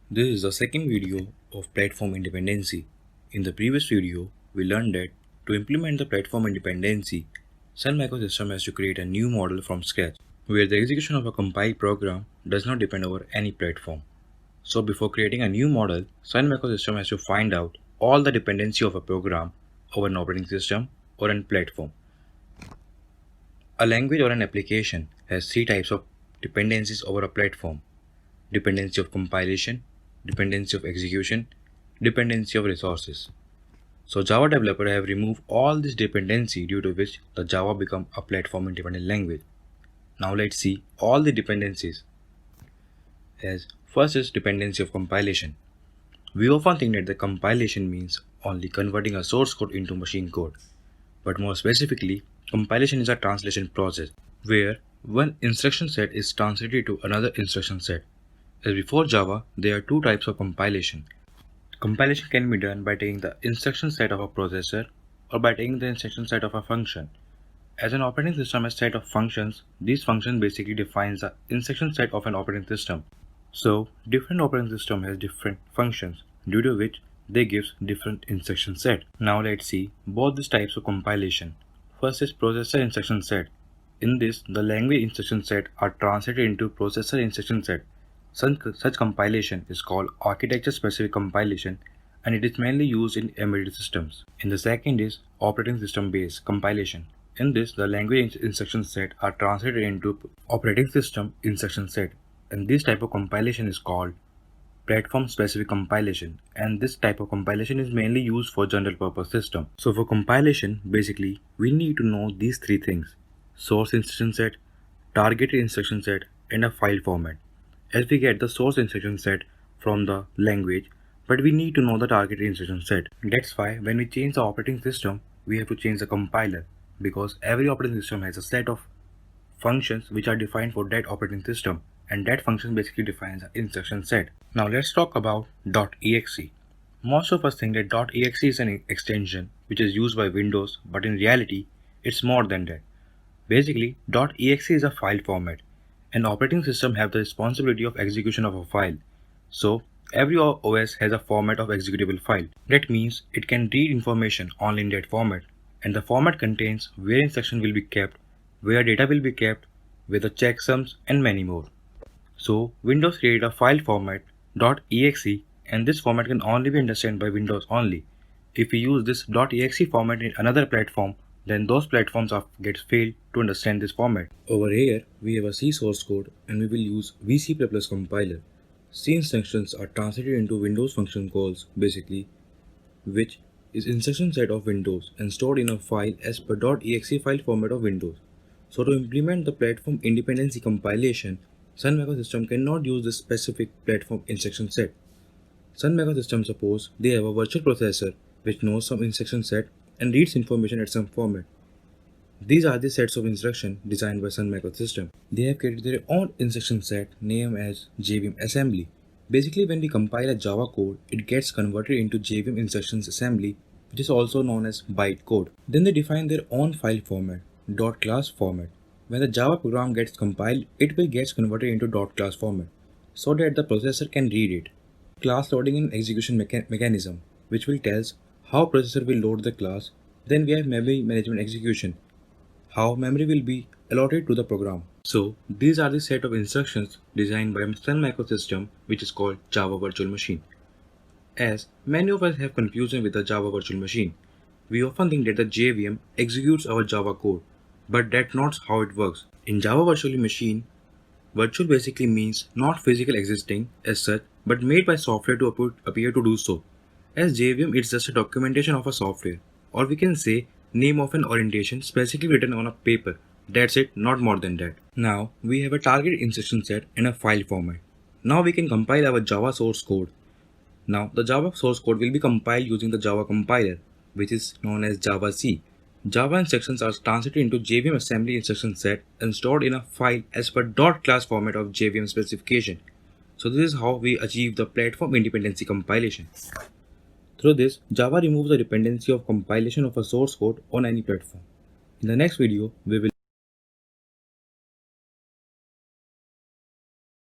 This is the second video of platform independency. In the previous video, we learned that to implement the platform independency, Sun Microsystem has to create a new model from scratch, where the execution of a compiled program does not depend over any platform. So before creating a new model, Sun Microsystem has to find out all the dependency of a program over an operating system or a platform. A language or an application has three types of dependencies over a platform: dependency of compilation, dependency of execution, dependency of resources. So Java developer have removed all this dependency, due to which the Java become a platform independent language. Now let's see all the dependencies. As first is dependency of compilation. We often think that the compilation means only converting a source code into machine code. But more specifically, compilation is a translation process where one instruction set is translated to another instruction set. As before Java, there are two types of compilation. Compilation can be done by taking the instruction set of a processor or by taking the instruction set of a function. As an operating system has a set of functions, these functions basically defines the instruction set of an operating system. So, different operating system has different functions, due to which they gives different instruction set. Now let's see both these types of compilation. First is processor instruction set. In this, the language instruction set are translated into processor instruction set. Such compilation is called architecture-specific compilation, and it is mainly used in embedded systems. And the second is operating system-based compilation. In this, the language instruction set are translated into operating system instruction set, and this type of compilation is called platform-specific compilation, and this type of compilation is mainly used for general-purpose system. So for compilation, basically, we need to know these three things: source instruction set, targeted instruction set, and a file format. As we get the source instruction set from the language, but we need to know the targeted instruction set. That's why when we change the operating system, we have to change the compiler, because every operating system has a set of functions which are defined for that operating system, and that function basically defines the instruction set. Now let's talk about .exe. Most of us think that .exe is an extension which is used by Windows, but in reality, it's more than that. Basically, .exe is a file format. An operating system have the responsibility of execution of a file. So, every OS has a format of executable file. That means it can read information only in that format, and the format contains where instruction will be kept, where data will be kept, where the checksums, and many more. So, Windows created a file format .exe, and this format can only be understood by Windows only. If we use this .exe format in another platform, then those platforms get failed to understand this format. Over here, we have a C source code, and we will use VC++ compiler. C instructions are translated into Windows function calls, basically, which is instruction set of Windows and stored in a file as per .exe file format of Windows. So to implement the platform independency compilation, Sun Microsystem cannot use this specific platform instruction set. Sun Microsystem suppose they have a virtual processor which knows some instruction set and reads information at some format. These are the sets of instructions designed by Sun Microsystem. They have created their own instruction set named as JVM assembly. Basically, when we compile a Java code, it gets converted into JVM instructions assembly, which is also known as bytecode. Then they define their own file format, .class format. When the Java program gets compiled, it will get converted into .class format, so that the processor can read it. Class loading and execution mechanism, which will tells how processor will load the class. Then we have memory management execution, how memory will be allotted to the program. So these are the set of instructions designed by Sun Microsystem, which is called Java Virtual Machine. As many of us have confusion with the Java Virtual Machine, we often think that the JVM executes our Java code, but that's not how it works. In Java Virtual Machine, virtual basically means not physical existing as such, but made by software to appear to do so. As JVM, it's just a documentation of a software, or we can say name of an orientation specifically written on a paper. That's it, not more than that. Now we have a target instruction set in a file format. Now we can compile our Java source code. Now the Java source code will be compiled using the Java compiler, which is known as Java C. Java instructions are translated into JVM assembly instruction set and stored in a file as per .class format of JVM specification. So this is how we achieve the platform independency compilation. Through this, Java removes the dependency of compilation of a source code on any platform. In the next video, we will